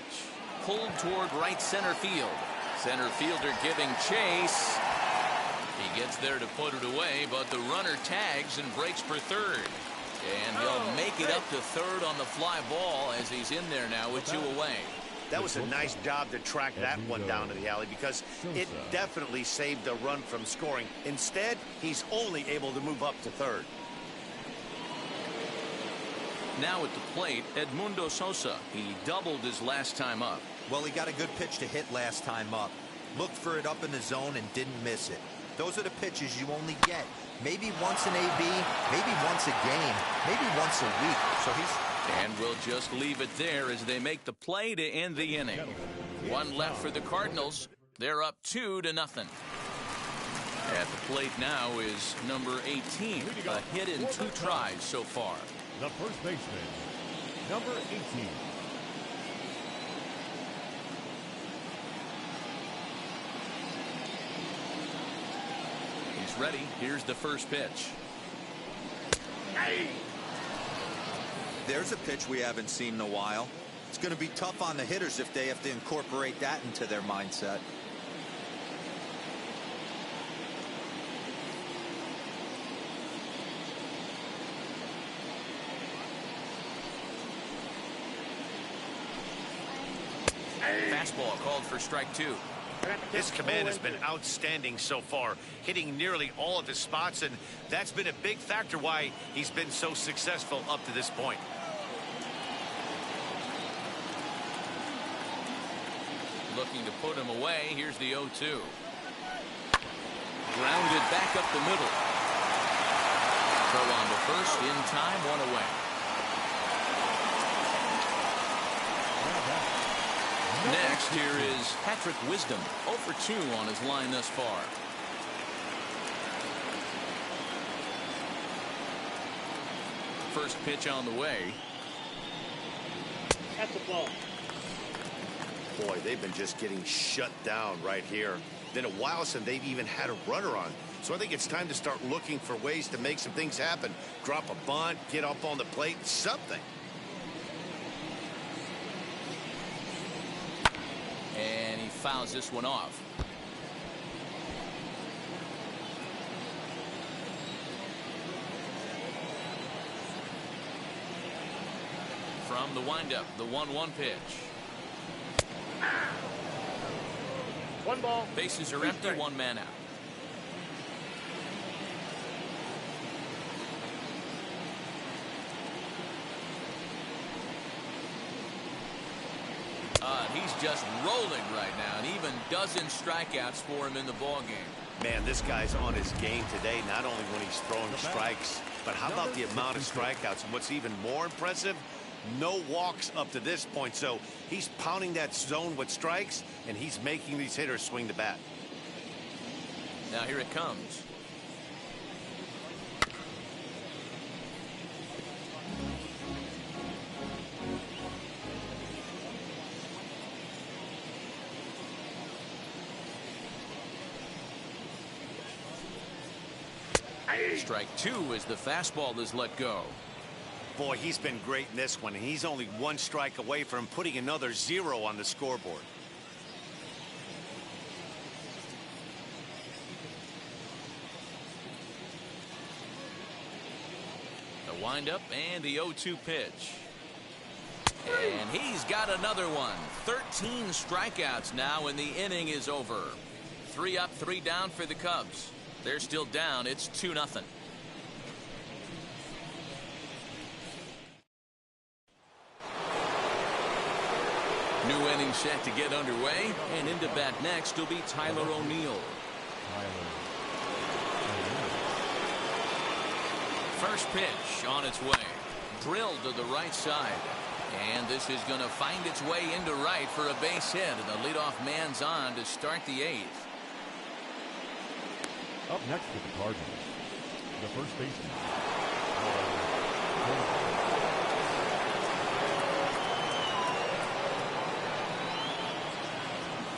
Pulled toward right center field. Center fielder giving chase. He gets there to put it away, but the runner tags and breaks for third. And he'll make it up to third on the fly ball as he's in there now with 2 away. That was a nice job to track that one down to the alley because it definitely saved the run from scoring. Instead, he's only able to move up to third. Now at the plate, Edmundo Sosa. He doubled his last time up. Well, he got a good pitch to hit last time up. Looked for it up in the zone and didn't miss it. Those are the pitches you only get. Maybe once an AB, maybe once a game, maybe once a week. So And we'll just leave it there as they make the play to end the inning. 1 left for the Cardinals. They're up 2-0. At the plate now is number 18. A hit in 2 tries so far. The first baseman, number 18. He's ready. Here's the first pitch. There's a pitch we haven't seen in a while. It's going to be tough on the hitters if they have to incorporate that into their mindset. Fastball called for strike 2. His command has been outstanding so far, hitting nearly all of his spots, and that's been a big factor why he's been so successful up to this point. Looking to put him away. Here's the 0-2. Grounded back up the middle. Throw on the first, in time, 1 away. Next, here is Patrick Wisdom, 0 for 2 on his line thus far. First pitch on the way. That's a ball. Boy, they've been just getting shut down right here. Been a while since they've even had a runner on. So I think it's time to start looking for ways to make some things happen. Drop a bunt, get up on the plate, something. And he fouls this one off. From the windup, the 1-1 pitch. 1 ball. Bases are empty, 1 man out. He's just rolling right now, and even dozen strikeouts for him in the ball game. Man, this guy's on his game today, not only when he's throwing strikes, but how about the amount of strikeouts? And what's even more impressive, no walks up to this point. So he's pounding that zone with strikes, and he's making these hitters swing the bat. Now here it comes. Strike 2 as the fastball is let go. Boy, he's been great in this one, and he's only 1 strike away from putting another 0 on the scoreboard. The windup and the 0-2 pitch. And he's got another one. 13 strikeouts now, and the inning is over. 3 up, 3 down for the Cubs. They're still down. It's 2-0. New inning set to get underway, and into bat next will be Tyler O'Neill. First pitch on its way. Drilled to the right side. And this is going to find its way into right for a base hit. And the leadoff man's on to start the 8th. Up next for the Cardinals, the first baseman.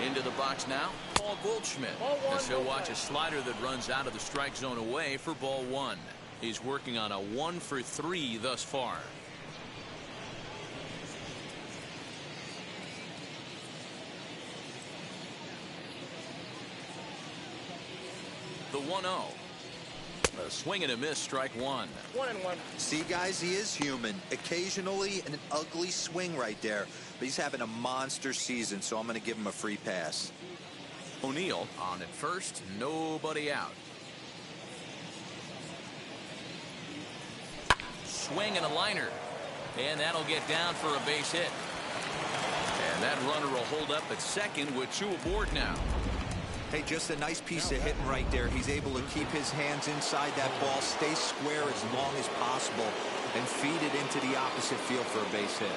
Into the box now, Paul Goldschmidt. As he'll watch a slider that runs out of the strike zone away for ball 1. He's working on a 1 for 3 thus far. The 1-0. A swing and a miss, strike 1. 1-1. See, guys, he is human. Occasionally an ugly swing right there, but he's having a monster season, so I'm going to give him a free pass. O'Neill on at first, nobody out. Swing and a liner, and that'll get down for a base hit. And that runner will hold up at second with 2 aboard now. Hey, just a nice piece of hitting right there. He's able to keep his hands inside that ball, stay square as long as possible, and feed it into the opposite field for a base hit.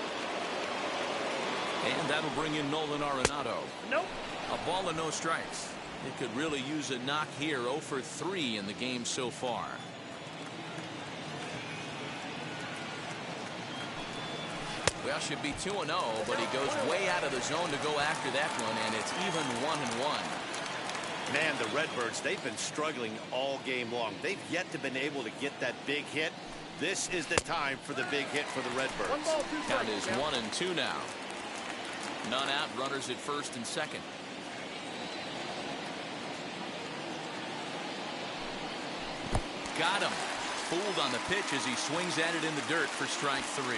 And that'll bring in Nolan Arenado. Nope. A ball and no strikes. It could really use a knock here. 0 for 3 in the game so far. Well, should be 2-0, but he goes way out of the zone to go after that one, and it's even 1-1. Man, the Redbirds, they've been struggling all game long. They've yet to been able to get that big hit. This is the time for the big hit for the Redbirds. 1 ball, 2 Count strikes. is 1-2 now. None out, runners at first and second. Got him. Fooled on the pitch as he swings at it in the dirt for strike 3.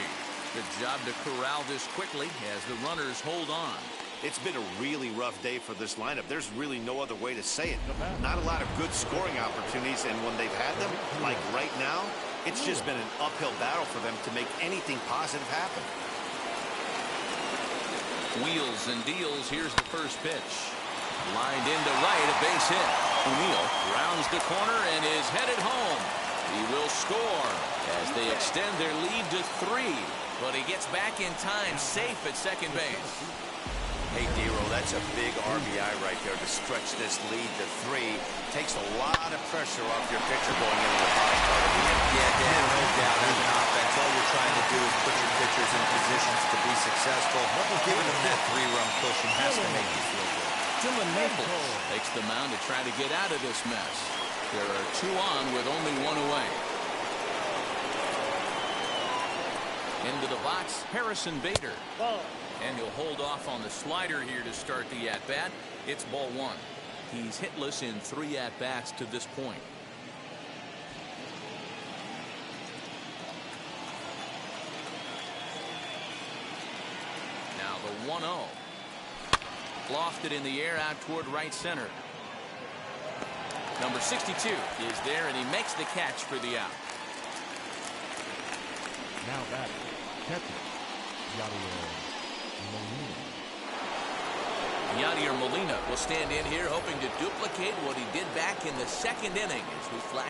Good job to corral this quickly as the runners hold on. It's been a really rough day for this lineup. There's really no other way to say it. Not a lot of good scoring opportunities, and when they've had them, like right now, it's just been an uphill battle for them to make anything positive happen. Wheels and deals. Here's the first pitch. Lined into right, a base hit. O'Neill rounds the corner and is headed home. He will score as they extend their lead to 3. But he gets back in time, safe at second base. Hey, Dero, that's a big RBI right there to stretch this lead to 3. Takes a lot of pressure off your pitcher going into the bottom part of the inning. Yeah, Dan, no doubt. As an offense, all you're trying to do is put your pitchers in positions to be successful. Giving them that 3-run cushion has to make you feel good. Dylan Maples takes the mound to try to get out of this mess. There are 2 on with only 1 away. Into the box, Harrison Bader. Ball. And he'll hold off on the slider here to start the at-bat. It's ball 1. He's hitless in 3 at-bats to this point. Now the 1-0. Lofted in the air out toward right center. Number 62 is there, and he makes the catch for the out. Now back, catcher, Yadier Molina will stand in here hoping to duplicate what he did back in the second inning as we flash.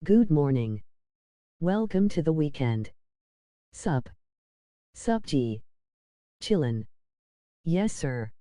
Good morning. Welcome to the weekend. Sup? Sup G? Chillin'? Yes sir.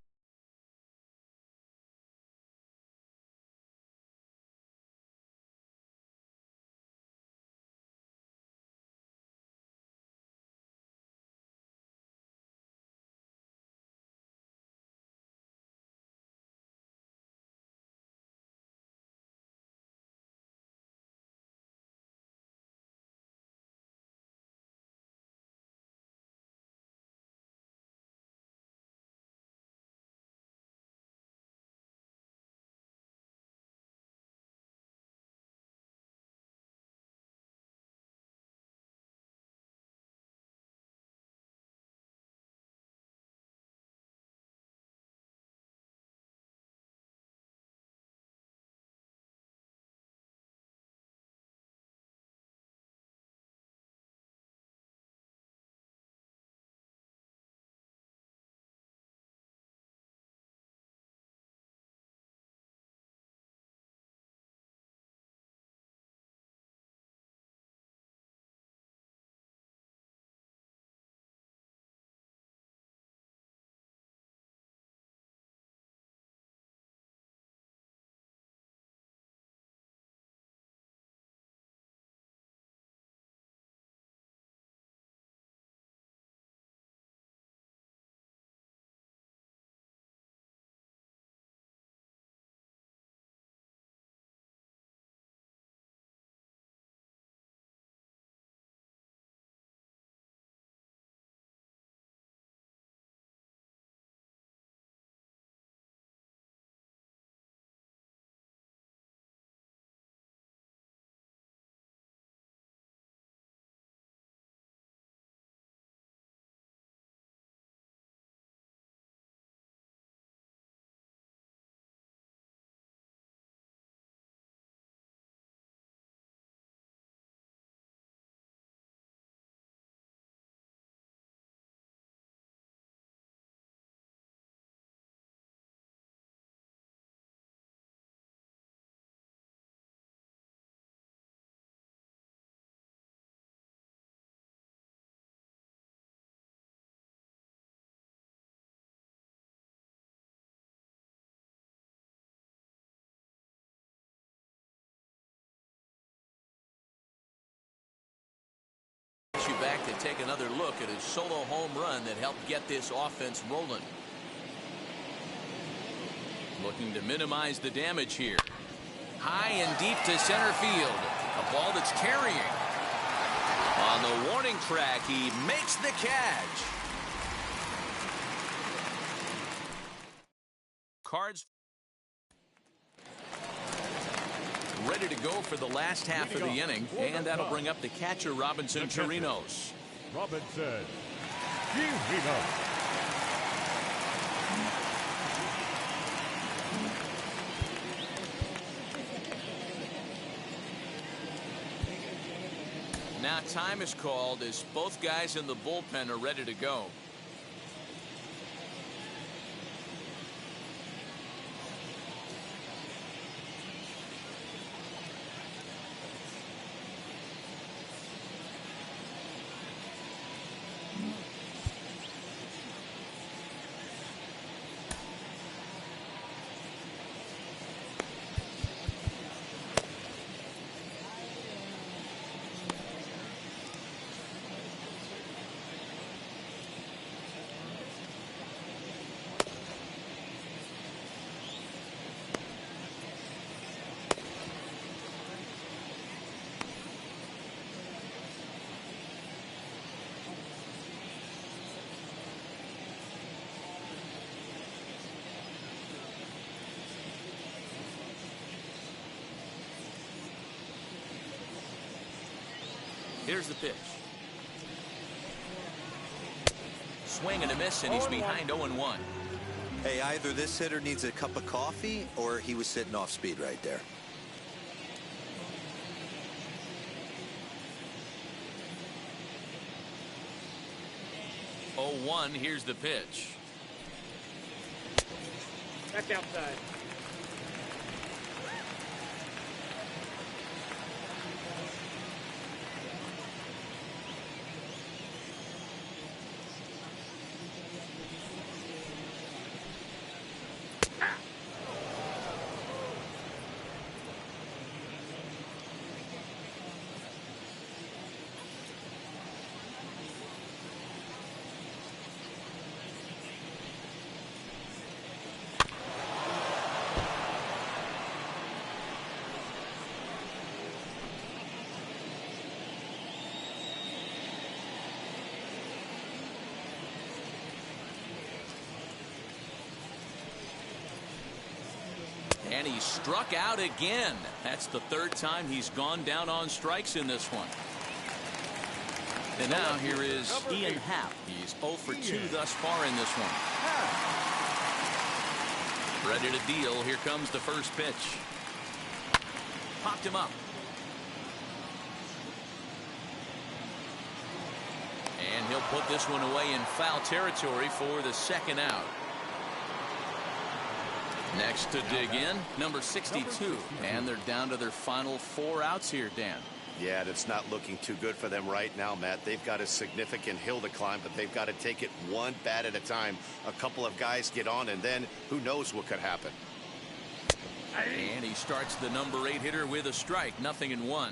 back to take another look at his solo home run that helped get this offense rolling. Looking to minimize the damage here. High and deep to center field. A ball that's carrying. On the warning track, he makes the catch. Cards ready to go for the last half of the inning, and that'll bring up the catcher, Robinson Chirinos. Robinson Chirinos. Now time is called as both guys in the bullpen are ready to go. Here's the pitch. Swing and a miss, and he's behind 0-1. Hey, either this hitter needs a cup of coffee or he was sitting off speed right there. Here's the pitch. Back outside. And he struck out again. That's the third time he's gone down on strikes in this one. And now here is Ian Happ. He's 0 for 2 thus far in this one. Ready to deal. Here comes the first pitch. Popped him up. And he'll put this one away in foul territory for the second out. Next to dig in, number 62. And they're down to their final 4 outs here, Dan. Yeah, that's not looking too good for them right now, Matt. They've got a significant hill to climb, but they've got to take it one bat at a time. A couple of guys get on, and then who knows what could happen. And he starts the number 8 hitter with a strike. 0-1.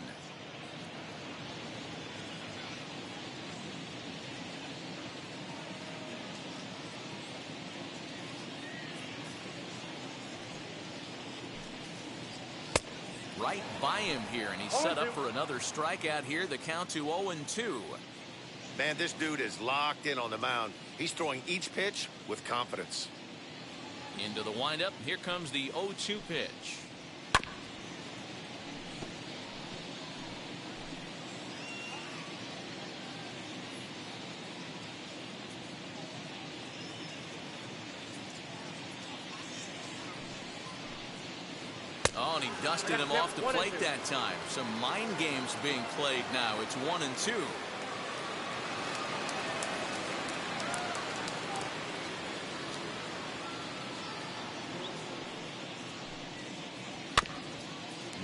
Right by him here, and he's set up for another strikeout here. The count to 0-2. Man, this dude is locked in on the mound. He's throwing each pitch with confidence. Into the windup. Here comes the 0-2 pitch. Oh, and he dusted him off the plate that time. Some mind games being played now. It's 1-2.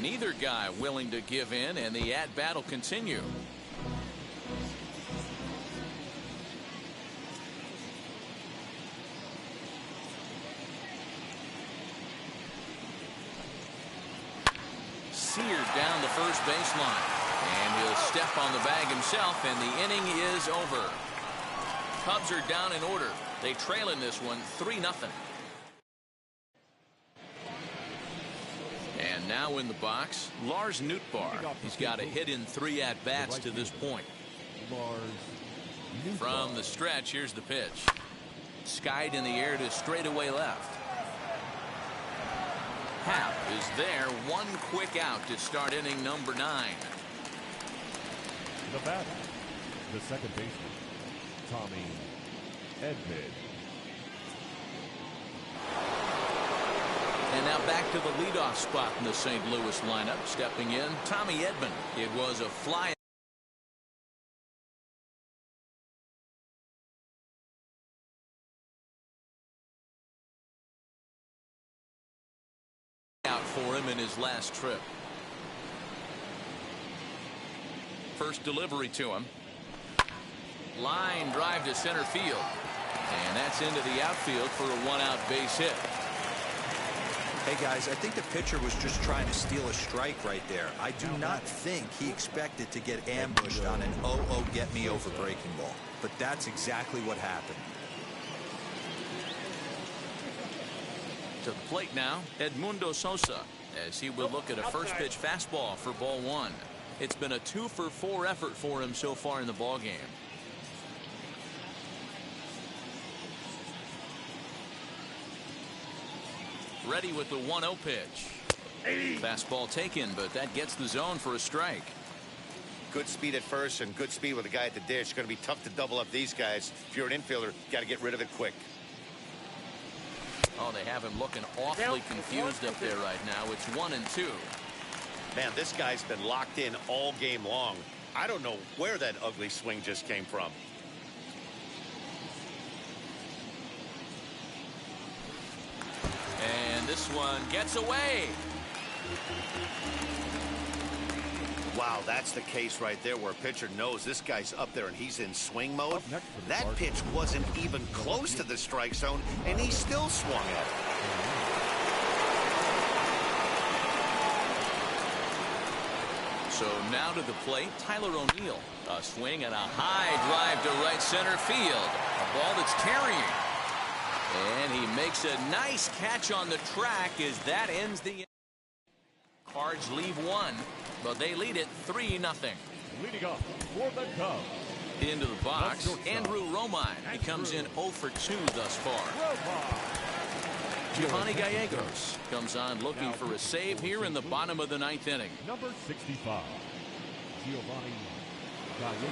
Neither guy willing to give in, and the at-bat will continue. Seared down the first baseline. And he'll step on the bag himself, and the inning is over. Cubs are down in order. They trail in this one 3-0. And now in the box, Lars Nootbaar. He's got a hit in 3 at-bats to this point. From the stretch, here's the pitch. Skied in the air to straightaway left. Happ is there. One quick out to start inning number 9. The batter, the second baseman, Tommy Edman. And now back to the leadoff spot in the St. Louis lineup. Stepping in, Tommy Edman. It was a fly out for him in his last trip. First delivery to him. Line drive to center field. And that's into the outfield for a 1-out base hit. Hey, guys, I think the pitcher was just trying to steal a strike right there. I do not think he expected to get ambushed on an 0-0 get-me-over breaking ball. But that's exactly what happened. To the plate now, Edmundo Sosa, as he will look at a first-pitch fastball for ball 1. It's been a 2-for-4 effort for him so far in the ballgame. Ready with the 1-0 pitch. Fastball taken, but that gets the zone for a strike. Good speed at first and good speed with the guy at the dish. It's going to be tough to double up these guys. If you're an infielder, got to get rid of it quick. Oh, they have him looking awfully confused up there right now. It's 1-2. Man, this guy's been locked in all game long. I don't know where that ugly swing just came from. And this one gets away. Wow, that's the case right there where a pitcher knows this guy's up there and he's in swing mode. That pitch wasn't even close to the strike zone, and he still swung at it. So now to the plate, Tyler O'Neill. A swing and a high drive to right center field. A ball that's carrying. And he makes a nice catch on the track as that ends the inning. Cards leave one, but they lead it 3-0. Leading off for the Cubs. Into the box, Andrew Romine. He comes in 0 for 2 thus far. Giovanni Gallegos comes on looking for a save here in the bottom of the 9th inning. Number 65, Giovanni Gallegos.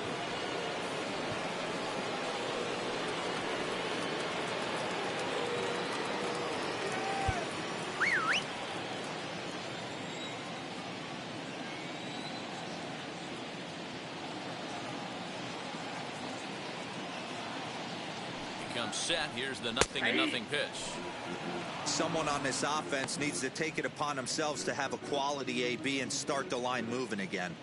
Comes set. Here's the 0-0 pitch. Someone on this offense needs to take it upon themselves to have a quality AB and start the line moving again.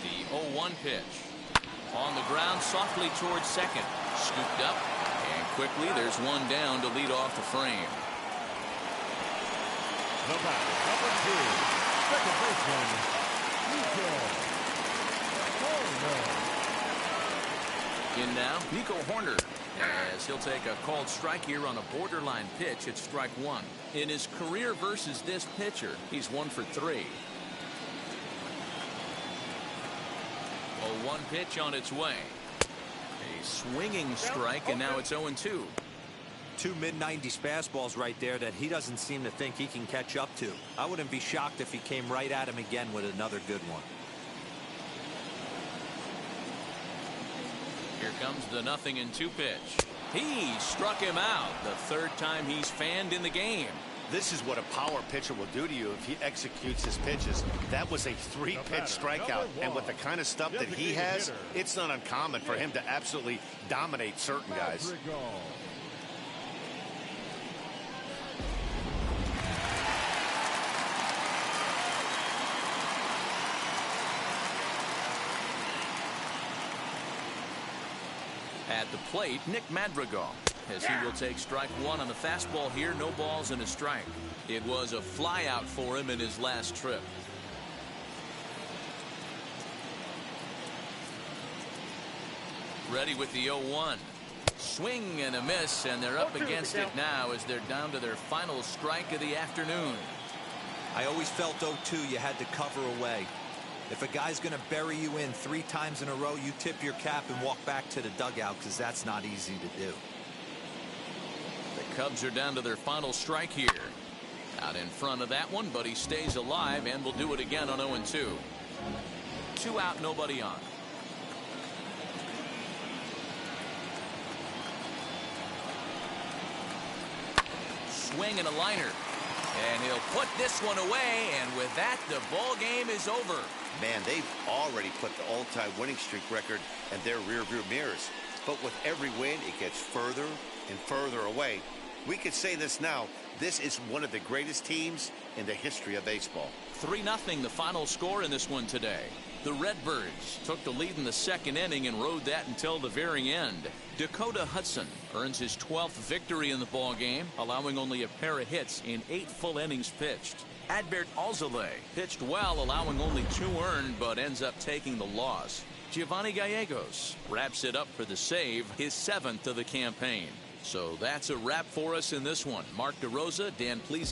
The 0-1 pitch. On the ground softly towards second. Scooped up. And quickly there's one down to lead off the frame. The batter, number 2, second baseman, Nico Horner. In now, Nico Horner, as he'll take a called strike here on a borderline pitch at strike 1. In his career versus this pitcher, he's 1 for 3. 0-1 pitch on its way. A swinging strike, and now it's 0-2. 2 mid-90s fastballs right there that he doesn't seem to think he can catch up to. I wouldn't be shocked if he came right at him again with another good one. Here comes the 0-2 pitch. He struck him out the 3rd time he's fanned in the game. This is what a power pitcher will do to you if he executes his pitches. That was a 3-pitch strikeout, and with the kind of stuff that he has, it's not uncommon for him to absolutely dominate certain guys. At the plate, Nick Madrigal, as he will take strike one on the fastball here. No balls and a strike. It was a flyout for him in his last trip. Ready with the 0-1. Swing and a miss, and they're up against it now as they're down to their final strike of the afternoon. I always felt 0-2 you had to cover away. If a guy's going to bury you in 3 times in a row, you tip your cap and walk back to the dugout, because that's not easy to do. The Cubs are down to their final strike here. Out in front of that one, but he stays alive and will do it again on 0-2. 2 out, nobody on. Swing and a liner. And he'll put this one away, and with that, the ball game is over. Man, they've already put the all-time winning streak record in their rearview mirrors. But with every win, it gets further and further away. We could say this now. This is one of the greatest teams in the history of baseball. 3-0 the final score in this one today. The Redbirds took the lead in the second inning and rode that until the very end. Dakota Hudson earns his 12th victory in the ball game, allowing only a pair of hits in 8 full innings pitched. Adbert Alzolay pitched well, allowing only 2 earned, but ends up taking the loss. Giovanni Gallegos wraps it up for the save, his 7th of the campaign. So that's a wrap for us in this one. Mark DeRosa, Dan Please.